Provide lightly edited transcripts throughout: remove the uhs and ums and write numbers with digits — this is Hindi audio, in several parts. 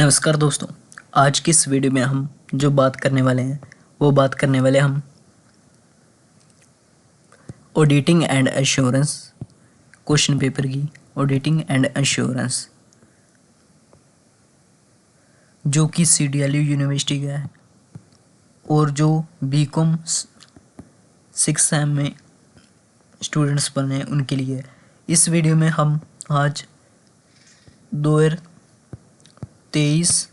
नमस्कार दोस्तों। आज की इस वीडियो में हम जो बात करने वाले हैं वो बात करने वाले हम auditing and assurance question paper की ऑडिटिंग एंड एश्योरेंस जो कि CDLU यूनिवर्सिटी का है और जो बीकॉम 6 सेम में स्टूडेंट्स बने हैं उनके लिए है। इस वीडियो में हम आज 2023,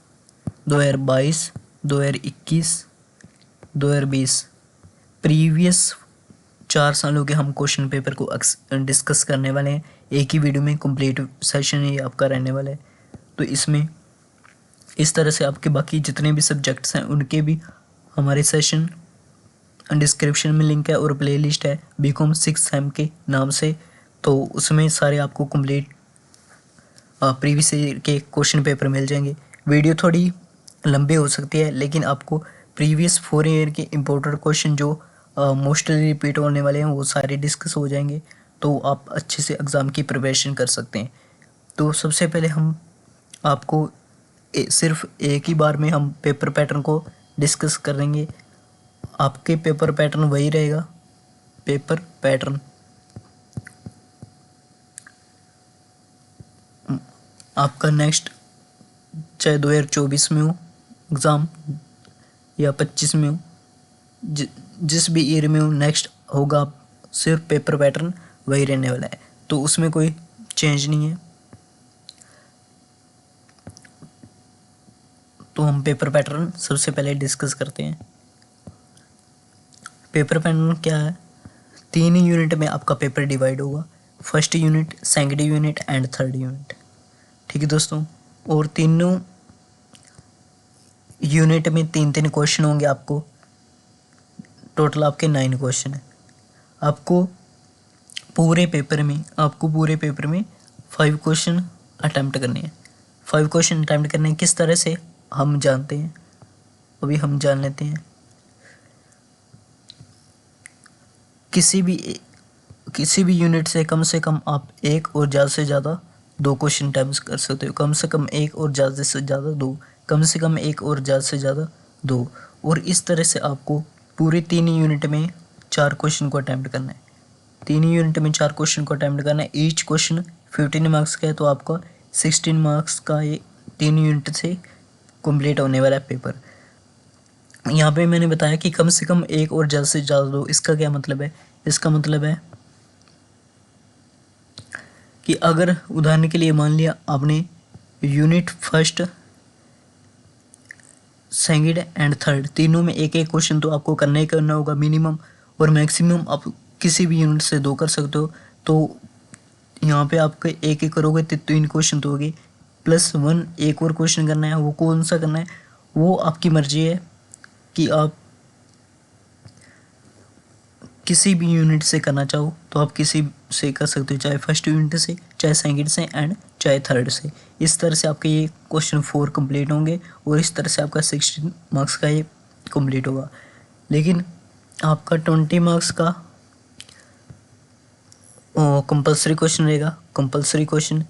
2022, 2021, 2020 प्रीवियस 4 सालों के हम क्वेश्चन पेपर को डिस्कस करने वाले हैं। एक ही वीडियो में कंप्लीट सेशन ये आपका रहने वाला है। तो इसमें इस तरह से आपके बाकी जितने भी सब्जेक्ट्स हैं उनके भी हमारे सेशन डिस्क्रिप्शन में लिंक है और प्लेलिस्ट है बीकॉम 6 सेम के नाम से। तो उसमें सारे आपको कंप्लीट प्रीवियस ईयर के क्वेश्चन पेपर मिल जाएंगे। वीडियो थोड़ी लंबी हो सकती है लेकिन आपको प्रीवियस 4 ईयर के इम्पोर्टेंट क्वेश्चन जो मोस्टली रिपीट होने वाले हैं वो सारे डिस्कस हो जाएंगे। तो आप अच्छे से एग्ज़ाम की प्रिपरेशन कर सकते हैं। तो सबसे पहले हम आपको सिर्फ एक ही बार में हम पेपर पैटर्न को डिस्कस करेंगे। आपके पेपर पैटर्न वही रहेगा। पेपर पैटर्न आपका नेक्स्ट चाहे 2024 में हो एग्ज़ाम या 25 में हो, जिस भी ईयर में हो नेक्स्ट होगा, सिर्फ पेपर पैटर्न वही रहने वाला है। तो उसमें कोई चेंज नहीं है। तो हम पेपर पैटर्न सबसे पहले डिस्कस करते हैं। पेपर पैटर्न क्या है? 3 यूनिट में आपका पेपर डिवाइड होगा। First unit, second unit and third unit. ठीक है दोस्तों। और तीनों यूनिट में 3-3 क्वेश्चन होंगे। आपको टोटल आपके 9 क्वेश्चन है। आपको पूरे पेपर में 5 क्वेश्चन अटैम्प्ट करने हैं। 5 क्वेश्चन अटैम्प्ट करने हैं। किस तरह से हम जानते हैं, अभी हम जान लेते हैं। किसी भी यूनिट से कम आप 1 और ज़्यादा से ज़्यादा 2 क्वेश्चन अटैम्प्ट कर सकते हो। कम से कम 1 और ज़्यादा से ज़्यादा 2, कम से कम 1 और ज़्यादा से ज़्यादा 2। और इस तरह से आपको पूरे 3 यूनिट में 4 क्वेश्चन को अटैम्प्ट करना है। 3 यूनिट में 4 क्वेश्चन को अटैम्प्ट करना है। ईच क्वेश्चन 15 मार्क्स का है। तो आपका 16 मार्क्स का ये 3 यूनिट से कंप्लीट होने वाला है पेपर। यहाँ पे मैंने बताया कि कम से कम 1 और ज़्यादा से ज़्यादा 2। इसका क्या मतलब है? इसका मतलब है कि अगर उदाहरण के लिए मान लिया आपने unit first, second and third तीनों में 1-1 क्वेश्चन तो आपको करना ही करना होगा मिनिमम। और मैक्सिमम आप किसी भी यूनिट से 2 कर सकते हो। तो यहाँ पे आपके 1-1 करोगे तो 3 क्वेश्चन तो होगी, +1 एक और क्वेश्चन करना है। वो कौन सा करना है वो आपकी मर्जी है कि आप किसी भी यूनिट से करना चाहो तो आप किसी से कर सकते हो, चाहे फर्स्ट यूनिट से, चाहे सेकंड से एंड चाहे थर्ड से। इस तरह से आपके ये क्वेश्चन 4 कंप्लीट होंगे और इस तरह से आपका 16 मार्क्स का ये कंप्लीट होगा। लेकिन आपका 20 मार्क्स का कंपलसरी क्वेश्चन रहेगा। कंपलसरी क्वेश्चन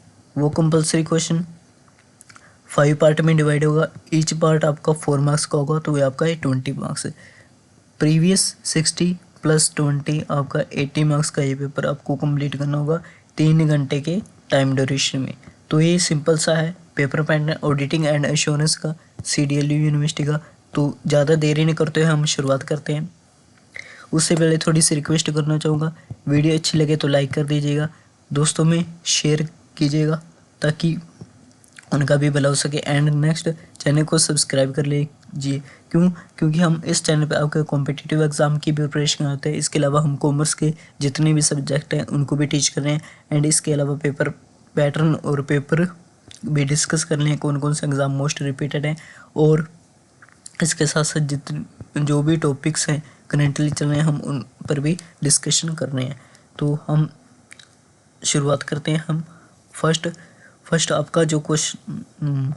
5 पार्ट में डिवाइड होगा। ईच पार्ट आपका 4 मार्क्स का होगा। तो ये आपका ये 20 मार्क्स है। प्रीवियस 60 + 20 आपका 80 मार्क्स का ये पेपर आपको कंप्लीट करना होगा 3 घंटे के टाइम ड्यूरेशन में। तो ये सिंपल सा है paper pattern auditing and assurance का CDLU यूनिवर्सिटी का। तो ज़्यादा देरी नहीं करते हुए हम शुरुआत करते हैं। उससे पहले थोड़ी सी रिक्वेस्ट करना चाहूँगा, वीडियो अच्छी लगे तो लाइक कर दीजिएगा, दोस्तों में शेयर कीजिएगा ताकि उनका भी भला हो सके। एंड नेक्स्ट चैनल को सब्सक्राइब कर लीजिए। क्योंकि हम इस चैनल पे आपके कॉम्पिटिटिव एग्ज़ाम की प्रिपरेशन करते हैं। इसके अलावा हम कॉमर्स के जितने भी सब्जेक्ट हैं उनको भी टीच कर रहे हैं। एंड इसके अलावा पेपर पैटर्न और पेपर भी डिस्कस कर रहे हैं, कौन कौन से एग्ज़ाम मोस्ट रिपीटेड हैं। और इसके साथ साथ जितने जो भी टॉपिक्स हैं करेंटली चल रहे हैं हम उन पर भी डिस्कशन कर रहे हैं। तो हम शुरुआत करते हैं। हम फर्स्ट आपका जो क्वेश्चन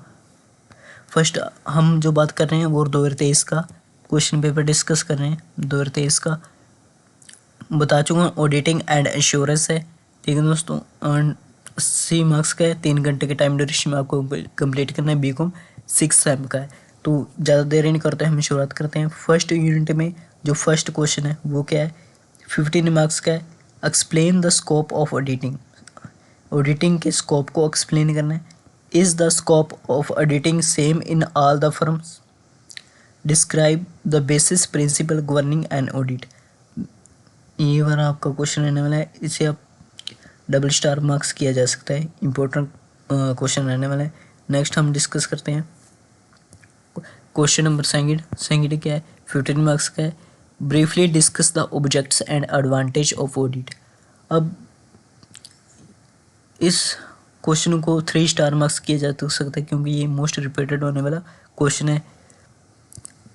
फर्स्ट हम जो बात कर रहे हैं वो 2023 का क्वेश्चन पेपर डिस्कस कर रहे हैं। 2023 का बता चुका हूँ, ऑडिटिंग एंड एश्योरेंस है। ठीक है दोस्तों। 80 मार्क्स का है। 3 घंटे के टाइम ड्यूरेशन में आपको कंप्लीट करना है बीकॉम 6 सेम का है। तो ज़्यादा देर नहीं करते, हम शुरुआत करते हैं। फर्स्ट यूनिट में जो फर्स्ट क्वेश्चन है वो क्या है, 15 मार्क्स का है। Explain the scope of auditing, auditing के स्कोप को एक्सप्लेन करना है। Is the scope of auditing same in all the firms, describe the basis principle governing and audit. ये वाला आपका क्वेश्चन रहने वाला है, इसे आप डबल स्टार मार्क्स किया जा सकता है, इंपॉर्टेंट क्वेश्चन रहने वाला है। नेक्स्ट हम डिस्कस करते हैं क्वेश्चन नंबर सेकंड क्या है, 15 मार्क्स का है। Briefly discuss the objects and advantage of audit. अब इस क्वेश्चन को 3 स्टार मार्क्स किया जा सकता है क्योंकि ये मोस्ट रिपीटेड होने वाला क्वेश्चन है।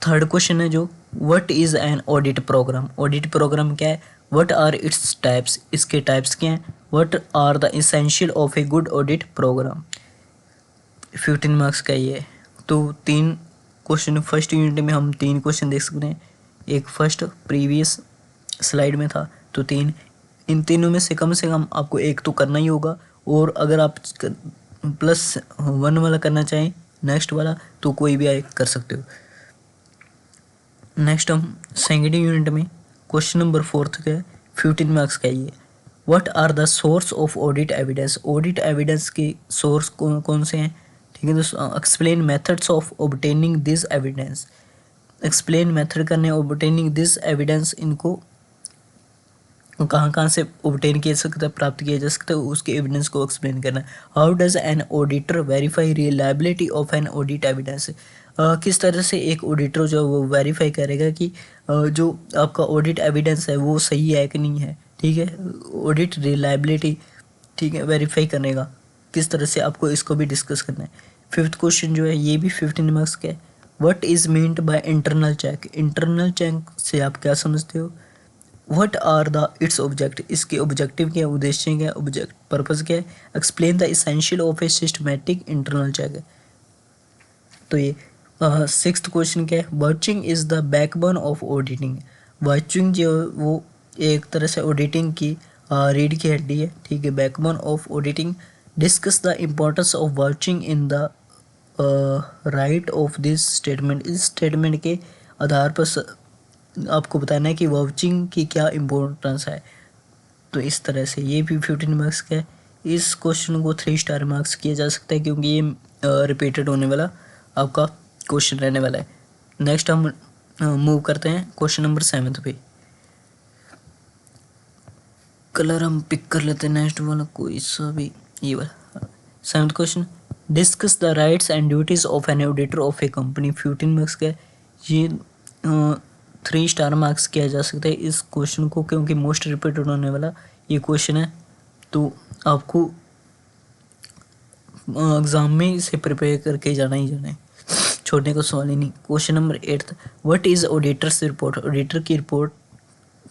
थर्ड क्वेश्चन है जो, what is an audit program, audit program क्या है, व्हाट आर इट्स टाइप्स, इसके टाइप्स क्या हैं, what are the essential of a good audit programme. 15 marks का ये है। तो 3 क्वेश्चन फर्स्ट यूनिट में हम 3 क्वेश्चन देख सकते हैं। एक फर्स्ट प्रीवियस स्लाइड में था, तो 3, इन तीनों में से कम आपको एक तो करना ही होगा, और अगर आप +1 वाला करना चाहें नेक्स्ट वाला तो कोई भी कर सकते हो। नेक्स्ट हम सेकेंड यूनिट में क्वेश्चन नंबर 4 का है, 15 मार्क्स का ये, what are the source of audit evidence, audit evidence के सोर्स कौन कौन से हैं, ठीक है दोस्तों। Explain methods of obtaining this evidence, explain method करने ऑब्टेनिंग दिस एविडेंस, इनको कहाँ कहाँ से ऑब्टेन किया सकता है, प्राप्त किया जा सकता है, उसके एविडेंस को एक्सप्लेन करना है। How does an auditor verify reliability of an audit evidence, किस तरह से एक ऑडिटर जो वो वेरीफाई करेगा कि जो आपका ऑडिट एविडेंस है वो सही है कि नहीं है, ठीक है। ऑडिट रिलायबिलिटी, ठीक है, वेरीफाई करने का किस तरह से, आपको इसको भी डिस्कस करना है। फिफ्थ क्वेश्चन जो है ये भी 15 मार्क्स का है, what is meant by internal check, internal check से आप क्या समझते हो। What are the its object, इसके ऑब्जेक्टिव क्या है, उद्देश्य क्या है, ऑब्जेक्ट पर्पस क्या है। Explain the essential of a systematic internal check. तो ये 6th क्वेश्चन क्या है, vouching is the backbone of auditing, vouching जो वो एक तरह से ऑडिटिंग की रीढ़ की हड्डी है, ठीक है, backbone of auditing. Discuss the importance of watching in the right of this statement, इस स्टेटमेंट के आधार पर आपको बताना है कि वाचिंग की क्या इम्पोर्टेंस है। तो इस तरह से ये भी 15 मार्क्स का है। इस क्वेश्चन को 3 स्टार मार्क्स किया जा सकता है क्योंकि ये रिपीटेड होने वाला आपका क्वेश्चन रहने वाला है। नेक्स्ट हम मूव करते हैं क्वेश्चन नंबर 7 पे। कलर हम पिक कर लेते हैं नेक्स्ट वाला कोई सा भी, ये वाला 7th question, discuss the rights and duties of an auditor of A company. 15 marks का है। ये 3 स्टार मार्क्स किया जा सकता है इस क्वेश्चन को क्योंकि मोस्ट रिपीटेड होने वाला ये क्वेश्चन है। तो आपको एग्ज़ाम में इसे प्रिपेयर करके जाना ही जाना है, छोड़ने का सवाल ही नहीं। Question number 8, what is auditor's report, auditor की रिपोर्ट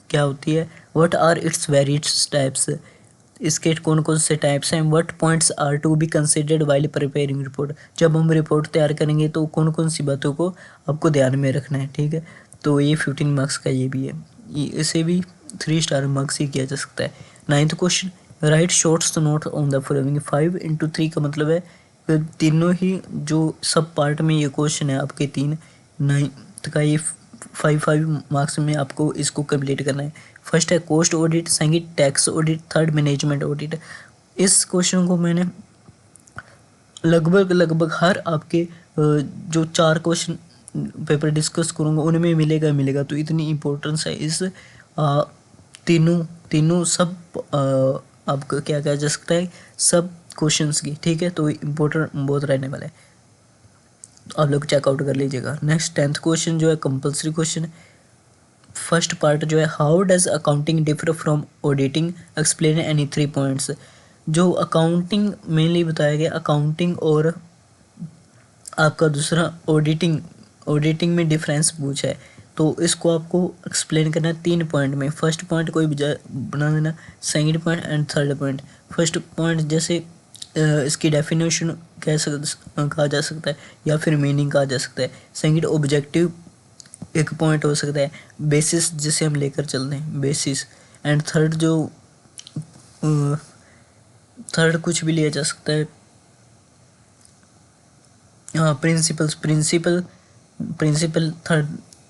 क्या होती है। What are its various types, इसके कौन कौन से टाइप्स हैं। What points are to be considered while preparing report, जब हम रिपोर्ट तैयार करेंगे तो कौन कौन सी बातों को आपको ध्यान में रखना है, ठीक है। तो ये 15 मार्क्स का ये भी है, इसे भी 3 स्टार मार्क्स ही किया जा सकता है। 9th question, right shorts note on the following. 5 × 3 का मतलब है तीनों ही जो सब पार्ट में ये क्वेश्चन है आपके 3, 9th का ये 5 मार्क्स में आपको इसको कंप्लीट करना है। फर्स्ट है cost audit, second tax audit, third management audit. इस क्वेश्चन को मैंने लगभग हर आपके जो 4 क्वेश्चन पेपर डिस्कस करूँगा उनमें मिलेगा। तो इतनी इम्पोर्टेंस है इस तीनों सब आपको क्या कहा जा सकता है, सब क्वेश्चंस की, ठीक है। तो इम्पोर्टेंट बहुत रहने वाला है, तो आप लोग चेकआउट कर लीजिएगा। नेक्स्ट 10th क्वेश्चन जो है कंपलसरी क्वेश्चन। फर्स्ट पार्ट जो है, how does accounting differ from auditing, explain any 3 points. जो अकाउंटिंग मेनली बताया गया, अकाउंटिंग और आपका दूसरा ऑडिटिंग में डिफरेंस पूछा है, तो इसको आपको एक्सप्लेन करना है 3 पॉइंट में। फर्स्ट पॉइंट कोई बना देना, second point and third point. First point जैसे इसकी डेफिनेशन कहा जा सकता है या फिर मीनिंग कहा जा सकता है। सेकंड ऑब्जेक्टिव एक पॉइंट हो सकता है, बेसिस जिसे हम लेकर चलते हैं बेसिस। एंड थर्ड कुछ भी लिया जा सकता है, प्रिंसिपल थर्ड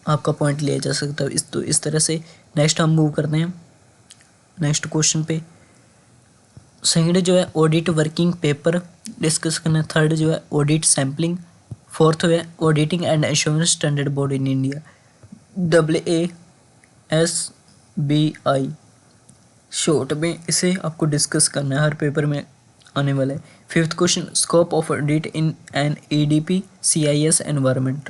आपका पॉइंट लिया जा सकता है इस तरह से। नेक्स्ट हम मूव करते हैं नेक्स्ट क्वेश्चन पे। सेकंड जो है ऑडिट वर्किंग पेपर डिस्कस करना है। थर्ड जो है ऑडिट सैम्पलिंग। फोर्थ है auditing and assurance standard board in India, AASBI short में। इसे आपको डिस्कस करना है, हर पेपर में आने वाला है। Fifth question scope of audit in an EDP CIS environment.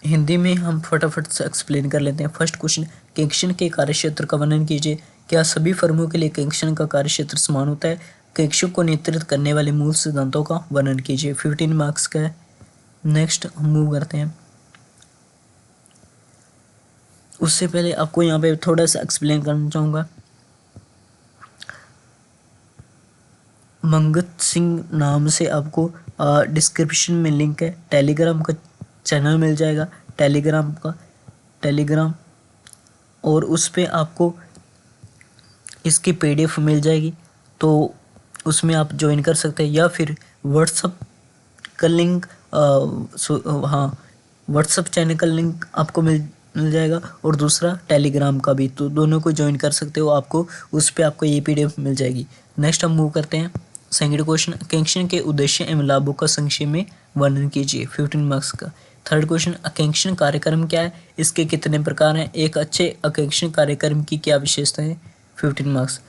Hindi में हम फटाफट से एक्सप्लेन कर लेते हैं। फर्स्ट क्वेश्चन केंक्शन के कार्यक्षेत्र का वर्णन कीजिए। क्या सभी फर्मों के लिए केंक्शन का कार्यक्षेत्र समान होता है? केंक्शन को नियंत्रित करने वाले मूल सिद्धांतों का वर्णन कीजिए। 15 मार्क्स का है। नेक्स्ट हम मूव करते हैं। उससे पहले आपको यहाँ पे थोड़ा सा एक्सप्लेन करना चाहूँगा। मंगत सिंह नाम से आपको डिस्क्रिप्शन में लिंक है, टेलीग्राम का चैनल मिल जाएगा, टेलीग्राम और उस पर आपको इसकी PDF मिल जाएगी, तो उसमें आप ज्वाइन कर सकते हैं। या फिर व्हाट्सअप का लिंक व्हाट्सअप चैनल का लिंक आपको मिल जाएगा और दूसरा टेलीग्राम का भी, तो दोनों को ज्वाइन कर सकते हो। आपको उस पर आपको ये PDF मिल जाएगी। नेक्स्ट हम मूव करते हैं सेकंड क्वेश्चन केंक्शन के उद्देश्य एवं लाभों का संक्षेप में वर्णन कीजिए। 15 मार्क्स का। थर्ड क्वेश्चन आकांक्षण कार्यक्रम क्या है? इसके कितने प्रकार हैं? एक अच्छे आकांक्षण कार्यक्रम की क्या विशेषता है? 15 marks.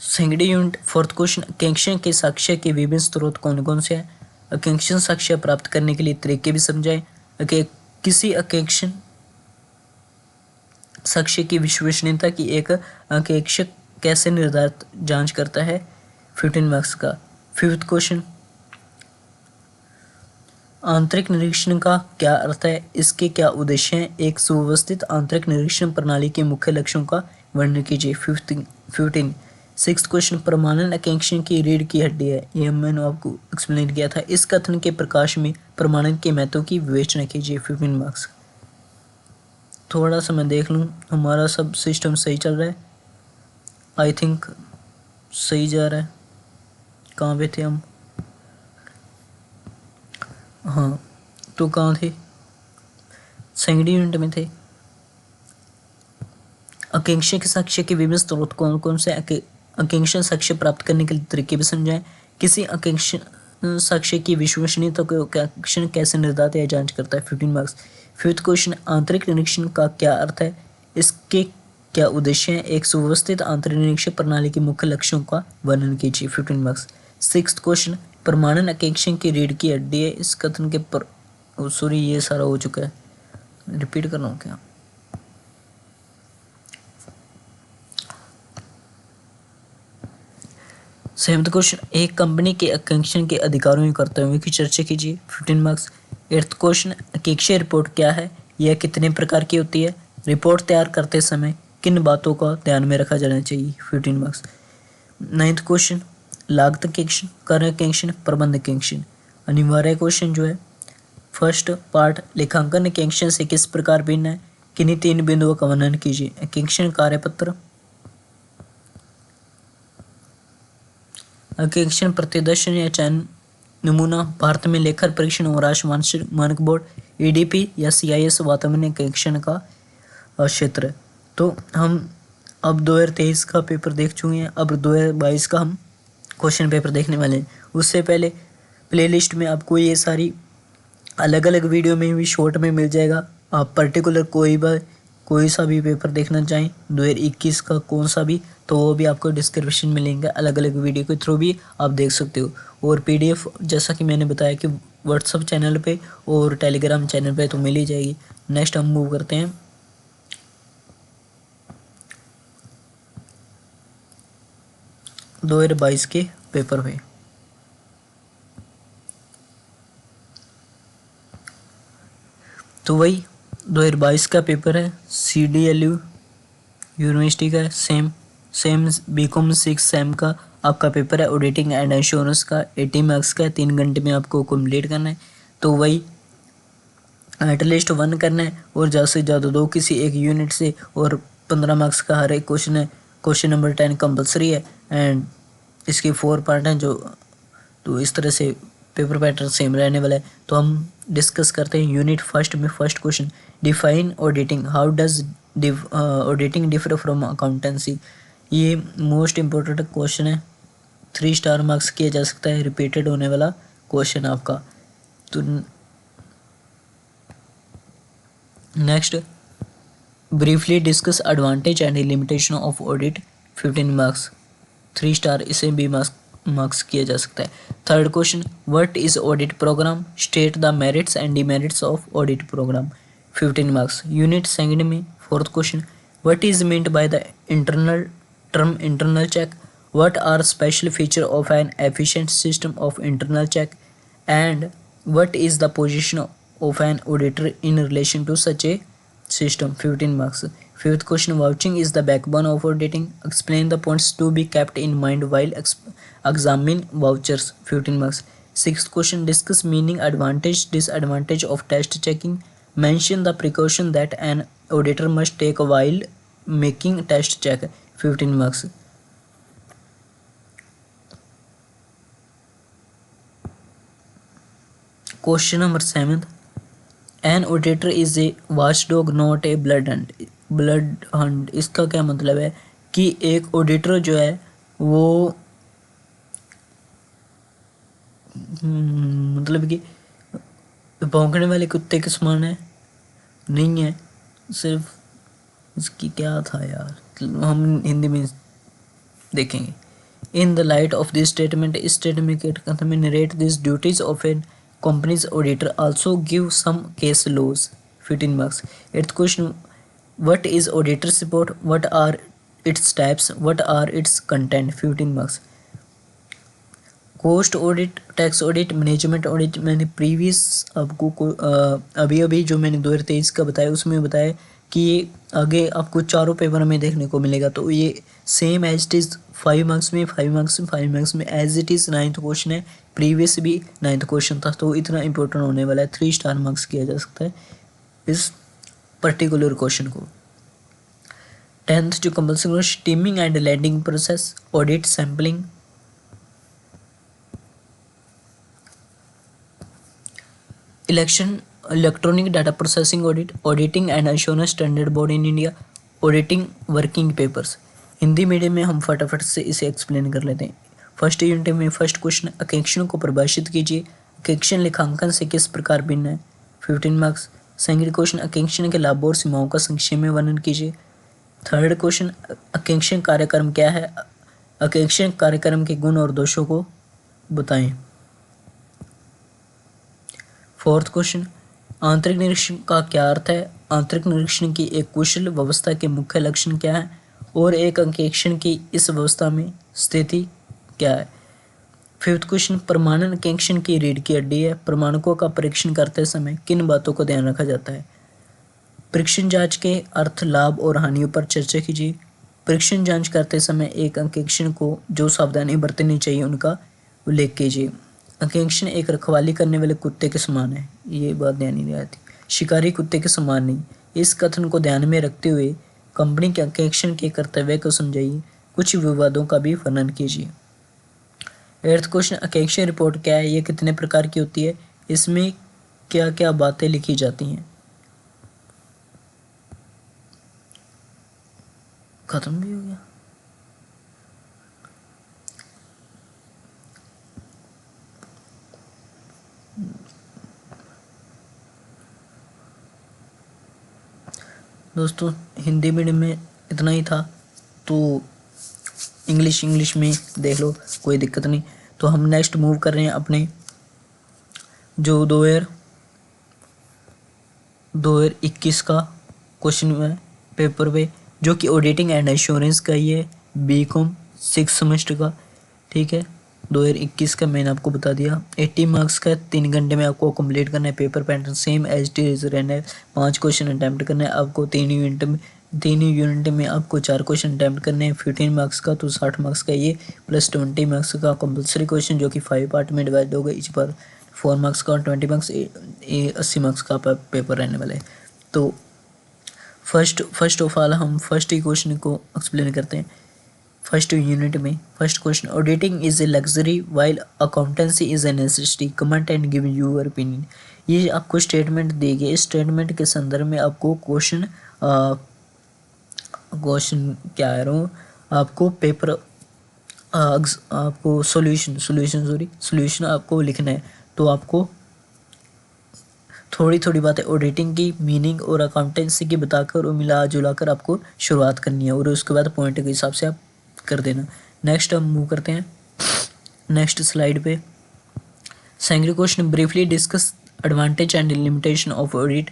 Second unit fourth question आकांक्षण के साक्ष्य के विभिन्न स्रोत कौन कौन से हैं? आकांक्षण साक्ष्य प्राप्त करने के लिए तरीके भी समझाएं। किसी आकांक्षण साक्ष्य की विश्वसनीयता की एक आकांक्षक कैसे निर्धारित जांच करता है? 15 मार्क्स का। फिफ्थ क्वेश्चन आंतरिक निरीक्षण का क्या अर्थ है? इसके क्या उद्देश्य हैं? एक सुव्यवस्थित आंतरिक निरीक्षण प्रणाली के मुख्य लक्ष्यों का वर्णन कीजिए। 15 सिक्स्थ क्वेश्चन प्रमाणन आकांक्षण की रीढ़ की हड्डी है, यह मैंने आपको एक्सप्लेन किया था। इस कथन के प्रकाश में प्रमाणन के महत्व की विवेचना कीजिए। 15 मार्क्स। थोड़ा सा मैं देख लूँ हमारा सब सिस्टम सही चल रहा है, आई थिंक सही जा रहा है। कहाँ पे थे हम? हाँ, तो कहाँ थे? सेकंड यूनिट में थे। आकांक्षण के साक्ष्य के विभिन्न स्रोत कौन कौन से? आकांक्षण साक्ष्य प्राप्त करने के तरीके भी समझाएं। किसी आकांक्षण साक्ष्य की विश्वसनीयता को आकांक्षण कैसे निर्धारित या जांच करता है? 15 मार्क्स। फिफ्थ क्वेश्चन आंतरिक निरीक्षण का क्या अर्थ है? इसके क्या उद्देश्य हैं? एक सुव्यवस्थित आंतरिक निरीक्षण प्रणाली के मुख्य लक्ष्यों का वर्णन कीजिए। 15 मार्क्स। सिक्स्थ क्वेश्चन प्रमाणन आकांक्षण की रीढ़ की हड्डी है, इस कथन के पर सॉरी ये सारा हो चुका है, रिपीट कर रहा हूँ क्या? सेवंथ क्वेश्चन एक कंपनी के आकांक्षण के अधिकारों और कर्तव्यों की चर्चा कीजिए। 15 मार्क्स। एट्थ क्वेश्चन आकांक्षी रिपोर्ट क्या है? यह कितने प्रकार की होती है? रिपोर्ट तैयार करते समय किन बातों का ध्यान में रखा जाना चाहिए? 15 मार्क्स। नाइन्थ क्वेश्चन लागत आकांक्षण, कार्य आकांक्षण, प्रबंध आकांक्षण। अनिवार्य क्वेश्चन जो है फर्स्ट पार्ट लेखांकन आकांक्षण से किस प्रकार भिन्न है? किन्हीं 3 बिंदुओं का वर्णन कीजिए। आकांक्षण कार्यपत्र, आकांक्षण प्रतिदर्शन या चयन नमूना, भारत में लेखा परीक्षण और राष्ट्रीय मानक बोर्ड, EDP या CIS वातावरण आकांक्षण का क्षेत्र। तो हम अब 2023 का पेपर देख चुके हैं, अब 2022 का हम क्वेश्चन पेपर देखने वाले हैं। उससे पहले प्लेलिस्ट में आपको ये सारी अलग अलग वीडियो में भी शॉर्ट में मिल जाएगा। आप पर्टिकुलर कोई सा भी पेपर देखना चाहें 2021 का कौन सा भी, तो वो भी आपको डिस्क्रिप्शन में लिंक है, अलग अलग वीडियो के थ्रू भी आप देख सकते हो। और PDF जैसा कि मैंने बताया कि व्हाट्सअप चैनल पे और टेलीग्राम चैनल पे तो मिल ही जाएगी। नेक्स्ट हम मूव करते हैं 2022 के पेपर पे। तो वही 2022 का पेपर है, CDLU यूनिवर्सिटी का सेम BCom 6 सेम का आपका पेपर है। ऑडिटिंग एंड इंश्योरेंस का 80 मार्क्स का है, 3 घंटे में आपको कंप्लीट करना है। तो वही एटलीस्ट 1 करना है और ज़्यादा से ज़्यादा 2 किसी एक यूनिट से, और 15 मार्क्स का हर एक क्वेश्चन है। क्वेश्चन नंबर 10 कंपलसरी है एंड इसके 4 पार्ट हैं जो तो इस तरह से पेपर पैटर्न सेम रहने वाला है। तो हम डिस्कस करते हैं यूनिट फर्स्ट में। First question, define auditing, how does auditing differ from accountancy. ये मोस्ट इम्पोर्टेंट क्वेश्चन है, 3 स्टार मार्क्स किया जा सकता है, रिपीटेड होने वाला क्वेश्चन आपका। तो next, briefly discuss advantage and limitation of audit, 15 marks, 3 star, इसे भी मार्क्स किया जा सकता है। Third question, what is audit programme, state the merits and demerits of audit programme, 15 marks. Unit second में fourth question, what is meant by the internal term internal check, what are special feature of an efficient system of internal check, and what is the position of N auditor in relation to such a system, 15 marks. Fifth question, vouching is the backbone of auditing, explain the points to be kept in mind while examining vouchers, 15 marks. Sixth question, discuss meaning, advantage, disadvantage of test checking, mention the precaution that an auditor must take while making test check, 15 marks. Question number 7, an auditor is a watch dog not a blood Hunt. इसका क्या मतलब है कि एक ऑडिटर जो है वो मतलब कि भौंकने वाले कुत्ते के समान है, नहीं है। सिर्फ इसकी क्या था यार, हम हिंदी में देखेंगे। In the light of this statement, इस स्टेटमेंट के कहते हैं narrate this duties of an company's auditor, also give some case laws, 15 marks. Eighth question, what is auditor's report, what are its types, what are its content, 15 marks. Cost audit, tax audit, management audit, मैंने प्रीवियस आपको अभी जो मैंने 2023 का बताया उसमें बताया कि ये आगे आपको चारों पेपर में देखने को मिलेगा। तो ये same as it is 5 marks में 5 मार्क्स में 5 मार्क्स में as it is 9th question है, प्रीवियस भी 9th क्वेश्चन था, तो इतना इंपॉर्टेंट होने वाला है। 3 स्टार मार्क्स किया जा सकता है इस पर्टिकुलर क्वेश्चन को। 10th जो compulsory steaming and landing process, audit, sampling, electronic data processing audit, auditing and assurance standard board in India, auditing working papers. Hindi medium में हम फटाफट से इसे एक्सप्लेन कर लेते हैं। फर्स्ट यूनिट में फर्स्ट क्वेश्चन, अकेक्षण को परिभाषित कीजिए, अकेक्षण लेखांकन से किस प्रकार भिन्न है, 15 मार्क्स। सेकंड क्वेश्चन, अकेक्षण के लाभों और सीमाओं का संक्षेप में वर्णन कीजिए। थर्ड क्वेश्चन, अकेक्षण कार्यक्रम क्या है, अकेक्षण कार्यक्रम के गुण और दोषों को बताएं। फोर्थ क्वेश्चन, आंतरिक निरीक्षण का क्या अर्थ है, आंतरिक निरीक्षण की एक कुशल व्यवस्था के मुख्य लक्षण क्या है और एक अंकेक्षण की इस व्यवस्था में स्थिति क्या है। फिफ्थ क्वेश्चन, प्रमाणन अंकेक्षण की रीढ़ की हड्डी है, प्रमाणकों का परीक्षण करते समय किन बातों को ध्यान रखा जाता है। परीक्षण जांच के अर्थ, लाभ और हानियों पर चर्चा कीजिए। परीक्षण जांच करते समय एक अंकेक्षण को जो सावधानी बरतनी चाहिए उनका उल्लेख कीजिए। अंकेक्षण एक रखवाली करने वाले कुत्ते के समान है, ये बात ध्यान नहीं आती, शिकारी कुत्ते के समान नहीं। इस कथन को ध्यान में रखते हुए कंपनी के अंकेक्षण के कर्तव्य को समझाइए, कुछ विवादों का भी वर्णन कीजिए। 8th क्वेश्चन, अंकेक्षण रिपोर्ट क्या है, ये कितने प्रकार की होती है, इसमें क्या क्या बातें लिखी जाती हैं। खत्म भी हो गया। दोस्तों हिंदी मीडियम में इतना ही था, तो इंग्लिश में देख लो, कोई दिक्कत नहीं। तो हम नेक्स्ट मूव कर रहे हैं अपने जो 2021 का क्वेश्चन है पेपर पे, जो कि ऑडिटिंग एंड एश्योरेंस का ही है, बीकॉम 6 सेमेस्टर का, ठीक है। 2021 का मैंने आपको बता दिया। 80 मार्क्स का 3 घंटे में आपको कंप्लीट करना है। Paper pattern same as it is रहना है। 5 क्वेश्चन अटैम्प्ट करना है आपको। 3 यूनिट में आपको 4 क्वेश्चन अटैम्प्ट करने हैं। 15 मार्क्स का, तो 60 मार्क्स का ये, प्लस 20 मार्क्स का कंपल्सरी क्वेश्चन जो कि 5 पार्ट में डिवाइड होगा। इस पर 4 मार्क्स का और 20 मार्क्स, 80 मार्क्स का पेपर रहने वाला है। तो फर्स्ट ऑफ ऑल हम फर्स्ट ही क्वेश्चन को एक्सप्लेन करते हैं। फर्स्ट यूनिट में first question, auditing is a luxury while accountancy is a necessity, comment and give your opinion. ये आपको स्टेटमेंट दी गई, इस स्टेटमेंट के संदर्भ में आपको क्वेश्चन क्या कह रहा हूँ, आपको पेपर आपको सॉल्यूशन आपको लिखना है। तो आपको थोड़ी थोड़ी बातें ऑडिटिंग की मीनिंग और अकाउंटेंसी की बताकर और मिला जुलाकर आपको शुरुआत करनी है, और उसके बाद पॉइंट के हिसाब से आप कर देना। नेक्स्ट हम मूव करते हैं नेक्स्ट स्लाइड पे। Second question, briefly discuss advantage and limitation of audit.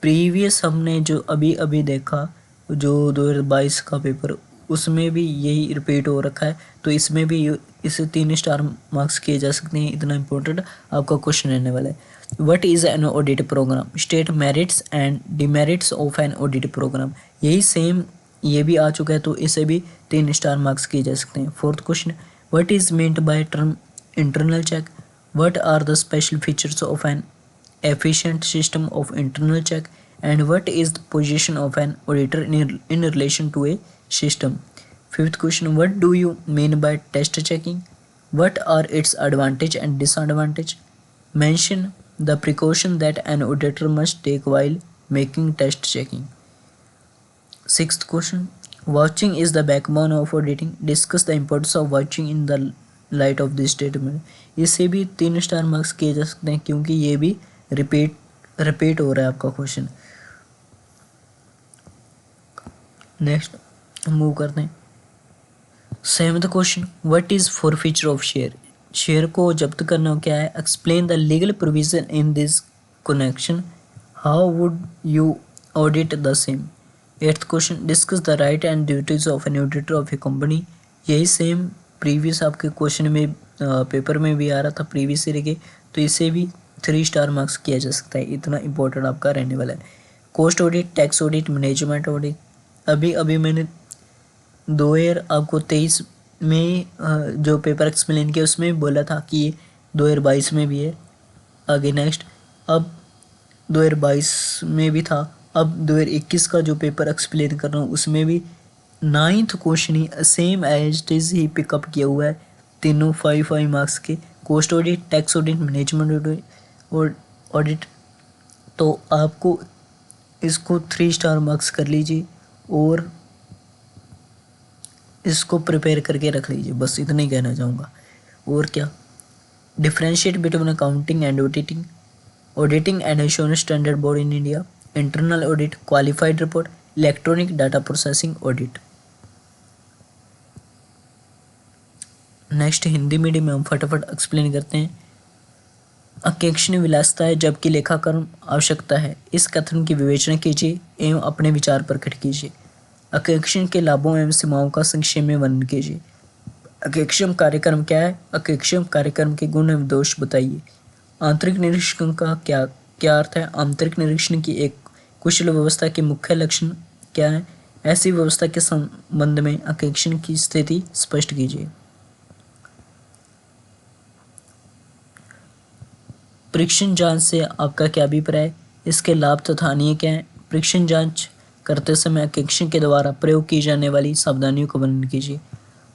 Previous हमने जो अभी अभी देखा, जो 2022 का पेपर, उसमें भी यही रिपीट हो रखा है, तो इसमें भी इसे 3 स्टार मार्क्स किए जा सकते हैं। इतना इंपॉर्टेंट आपका क्वेश्चन रहने वाला है। What is an audit programme, state merits and demerits of an audit program. यही सेम ये भी आ चुका है, तो इसे भी 3 स्टार मार्क्स किए जा सकते हैं। Fourth question, what is meant by term internal check, what are the special features of an efficient system of internal check, and what is the position of an auditor in relation to a system. Fifth question, what do you mean by test checking, what are its advantage and disadvantage, mention the precaution that an auditor must take while making test checking. Sixth question, watching is the backbone of auditing, discuss the importance of watching in the light of this statement. इसे भी 3 स्टार मार्क्स किए जा सकते हैं, क्योंकि ये भी रिपीट हो रहा है आपका क्वेश्चन। नेक्स्ट मूव करते हैं seventh question, what is forfeiture of share, share को जब्त करना क्या है, explain the legal provision in this connection, how would you audit the same. Eighth question, discuss the right and duties of an auditor of A company. यही सेम प्रीवियस आपके क्वेश्चन में पेपर में भी आ रहा था प्रीवियस ईयर के, तो इसे भी 3 स्टार मार्क्स किया जा सकता है। इतना इंपॉर्टेंट आपका रहने वाला है। Cost audit, tax audit, management audit. अभी मैंने 2023 में जो पेपर एक्सप्लेन किया उसमें बोला था कि ये 2022 में भी है। आगे नेक्स्ट, अब 2022 में भी था, अब 2021 का जो पेपर एक्सप्लेन कर रहा हूँ उसमें भी 9th क्वेश्चन ही सेम एज इट इज ही पिकअप किया हुआ है, तीनों 5 मार्क्स के। Cost audit, tax audit, management audit और ऑडिट। तो आपको इसको 3 स्टार मार्क्स कर लीजिए और इसको प्रिपेयर करके रख लीजिए, बस इतना ही कहना चाहूँगा। और क्या, differentiate between accounting and auditing, auditing and assurance standard board in India, internal audit, qualified report, electronic data processing audit. Next Hindi medium में हम फटाफट एक्सप्लेन करते हैं। अकेक्षण विलासिता है जबकि लेखाकरण आवश्यकता है, इस कथन की विवेचना कीजिए एवं अपने विचार प्रकट कीजिए। अकेक्षण के लाभों एवं सीमाओं का संक्षेप में वर्णन कीजिए। अकेक्षण कार्यक्रम क्या है, अकेक्षण कार्यक्रम के गुण एवं दोष बताइए। आंतरिक निरीक्षण का क्या अर्थ है, आंतरिक निरीक्षण की एक कुशल व्यवस्था के मुख्य लक्षण क्या है, ऐसी व्यवस्था के संबंध में अकेक्षण की स्थिति स्पष्ट कीजिए। परीक्षण जांच से आपका क्या अभिप्राय, इसके लाभ तथा हानि क्या है। परीक्षण जांच करते समय अकेक्षण के द्वारा प्रयोग की जाने वाली सावधानियों का वर्णन कीजिए।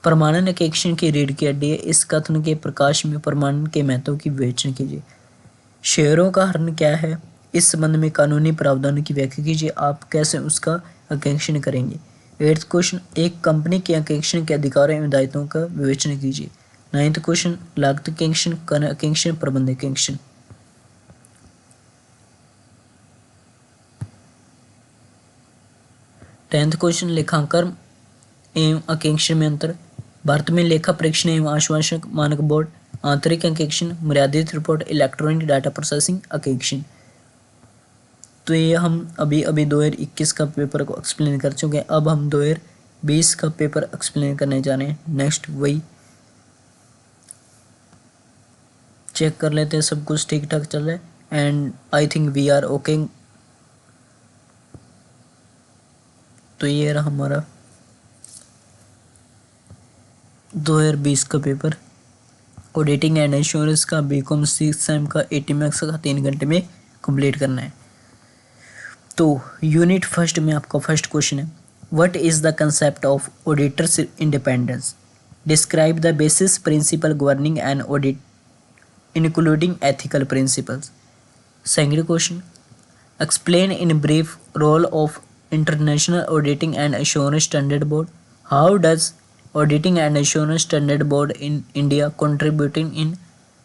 प्रमाणन अकेक्षण की रीढ़ की हड्डी है, इस कथन के प्रकाश में प्रमाणन के महत्व की विवेचना कीजिए। शेयरों का हरण क्या है, इस संबंध में कानूनी प्रावधानों की व्याख्या कीजिए, आप कैसे उसका अकेक्षण करेंगे। 8th क्वेश्चन, एक कंपनी के अकेक्षण के अधिकारों एवं दायित्वों का विवेचना कीजिए। 9th क्वेश्चन, लागत अकेक्षण, कर अकेक्षण, प्रबंध अकेक्षण। 10th क्वेश्चन, लेखांकन एवं अकेक्षण में अंतर। भारत में लेखा परीक्षण एवं आश्वासन मानक बोर्ड, आंतरिक अकेक्षण, मर्यादित रिपोर्ट, इलेक्ट्रॉनिक डाटा प्रोसेसिंग अकेक्षण। तो ये हम अभी 2021 का पेपर को एक्सप्लेन कर चुके हैं। अब हम 2020 का पेपर एक्सप्लेन करने जा रहे हैं। नेक्स्ट वही चेक कर लेते हैं, सब कुछ ठीक ठाक चल रहा है and I think we are okay. तो ये रहा हमारा 2020 का पेपर, ऑडिटिंग एंड इंश्योरेंस का बीकॉम 6 सेम का 80 मार्क्स का 3 घंटे में कंप्लीट करना है। तो यूनिट फर्स्ट में आपका फर्स्ट क्वेश्चन है, What is the concept of auditor's independence? Describe the basis principle governing an audit, including ethical principles. Second question. Explain in brief role of International Auditing and Assurance Standard Board. How does Auditing and Assurance Standard Board in India contributing in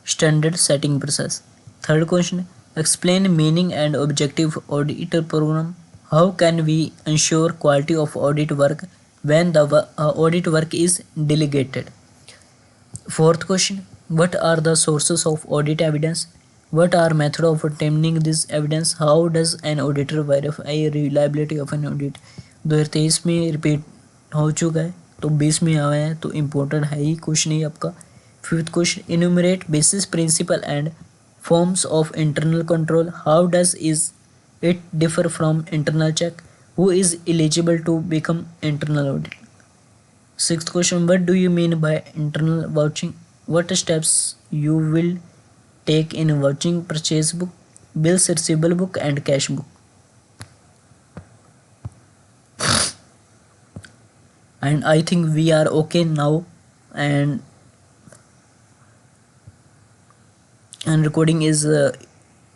standard setting process? Third question. Explain meaning and objective of auditor program. How can we ensure quality of audit work when the audit work is delegated? Fourth question. What are the sources of audit evidence? What are methods of obtaining this evidence? How does an auditor verify reliability of an audit? 2023 में रिपीट हो चुका है, तो 20 में आया है, तो इम्पोर्टेंट है ही क्वेश्चन ही आपका. Fifth question. Enumerate basis principle and forms of internal control. How does is it differ from internal check? Who is eligible to become internal audit? Sixth question. What do you mean by internal vouching? What steps you will take in vouching purchase book, bills receivable book and cash book? And I think we are okay now, and recording is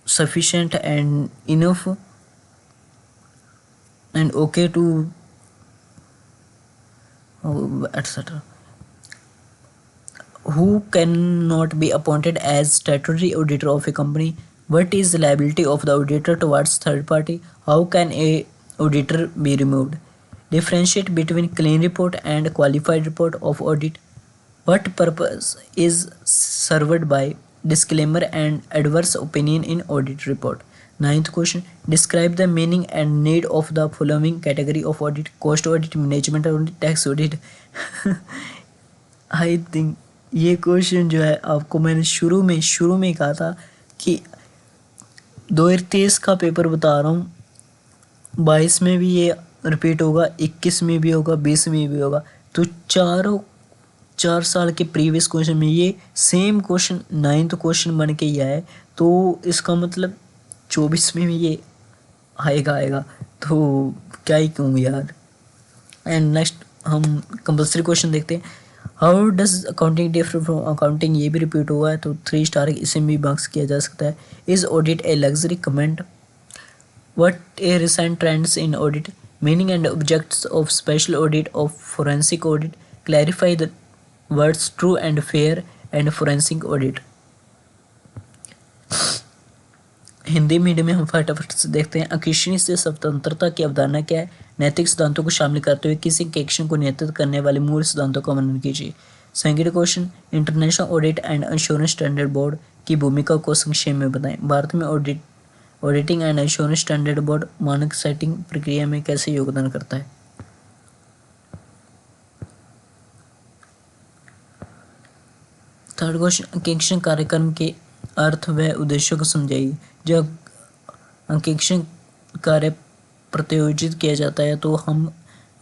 sufficient and enough and okay to etc. Who cannot be appointed as statutory auditor of a company? What is the liability of the auditor towards third party? How can a auditor be removed? Differentiate between clean report and qualified report of audit. What purpose is served by disclaimer and adverse opinion in audit report? Ninth question. Describe the meaning and need of the following category of audit: cost audit, management audit, tax audit. I think ये क्वेश्चन जो है आपको मैंने शुरू में कहा था कि 2023 का पेपर बता रहा हूँ, 22 में भी ये रिपीट होगा, 21 में भी होगा, 20 में भी होगा. तो 4 साल के प्रीवियस क्वेश्चन में ये सेम क्वेश्चन 9th क्वेश्चन बन के ही आया है. तो इसका मतलब 24 में भी ये आएगा. तो क्या ही कहूँ यार. एंड नेक्स्ट हम कंपल्सरी क्वेश्चन देखते हैं. How does accounting differ from accounting? ये भी रिपीट हुआ है, तो 3 स्टार इसे भी मार्क्स किया जा सकता है. Is audit a luxury? Comment. What A recent trends in audit? Meaning and objects of special audit of forensic audit. Clarify the words true and fair and forensic audit. Hindi medium में हम फटाफट से देखते हैं. अकीशनी से स्वतंत्रता की अवधारणा क्या है? नैतिक सिद्धांतों को शामिल करते हुए किसी के एक्शन को नियंत्रित करने वाले मूल सिद्धांतों का वर्णन कीजिए. Second question. International audit and insurance standard board की भूमिका को संक्षेप में बताएं. भारत में auditing and insurance standard board मानक सेटिंग प्रक्रिया में कैसे योगदान करता है? Third question. अंकेक्षण कार्यक्रम के अर्थ व उद्देश्यों को समझाइए. जब अंकेक्षण कार्य प्रत्योजित किया जाता है तो हम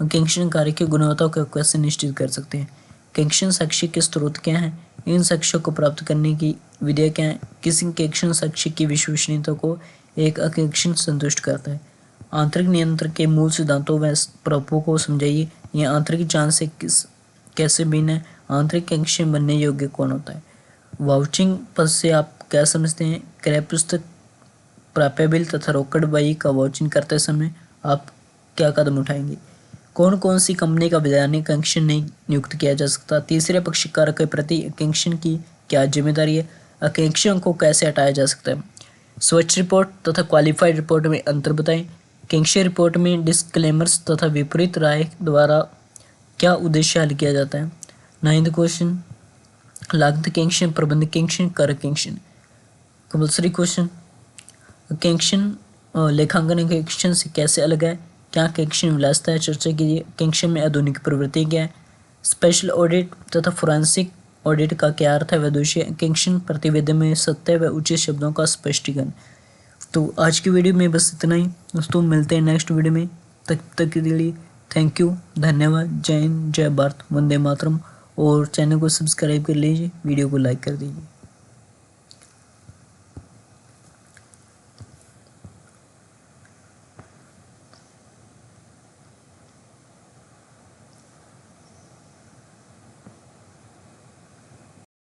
अंकेक्षण कार्य की गुणवत्ता को कैसे निश्चित कर सकते हैं? अंकेक्षण साक्ष्य के स्रोत क्या हैं? इन साक्ष्यों को प्राप्त करने की विधियाँ क्या हैं? किसी अंकेक्षण साक्ष्य की विश्वसनीयता को एक अंकेक्षण संतुष्ट करता है. आंतरिक नियंत्रण के मूल सिद्धांतों व प्रभावों को समझाइए. यह आंतरिक जांच से कैसे भिन्न है? आंतरिक अंकेक्षण बनने योग्य कौन होता है? वाउचिंग पद से आप क्या समझते हैं? क्रय पुस्तक, प्राप्य बिल तथा रोकड़ बही का वाउचिंग करते समय आप क्या कदम उठाएंगे? कौन कौन सी कंपनी का वैधानिक अंकेक्षण नहीं नियुक्त किया जा सकता? तीसरे पक्षकार के प्रति अंकेक्षण की क्या जिम्मेदारी है? अंकेक्षण को कैसे हटाया जा सकता है? स्वच्छ रिपोर्ट तथा क्वालिफाइड रिपोर्ट में अंतर बताएं. अंकेक्षण रिपोर्ट में डिस्क्लेमर्स तथा विपरीत राय द्वारा क्या उद्देश्य हल किया जाता है? 9th question. लागत अंकेक्षण, प्रबंध अंकेक्षण, कर अंकेक्षण. Compulsory question. अंकेक्षण लेखांकन अंकेक्षण से कैसे अलग है? क्या अंकेक्षण विलासिता है? चर्चा कीजिए. अंकेक्षण में आधुनिक प्रवृत्ति क्या है? स्पेशल ऑडिट तथा फोरेंसिक ऑडिट का क्या अर्थ है? विदुषी अंकेक्षण प्रतिवेदन में सत्य व उचित शब्दों का स्पष्टीकरण. तो आज की वीडियो में बस इतना ही दोस्तों. मिलते हैं नेक्स्ट वीडियो में. तब तक के लिए थैंक यू, धन्यवाद. जय हिंद, जय भारत, वंदे मातरम. और चैनल को सब्सक्राइब कर लीजिए, वीडियो को लाइक कर दीजिए.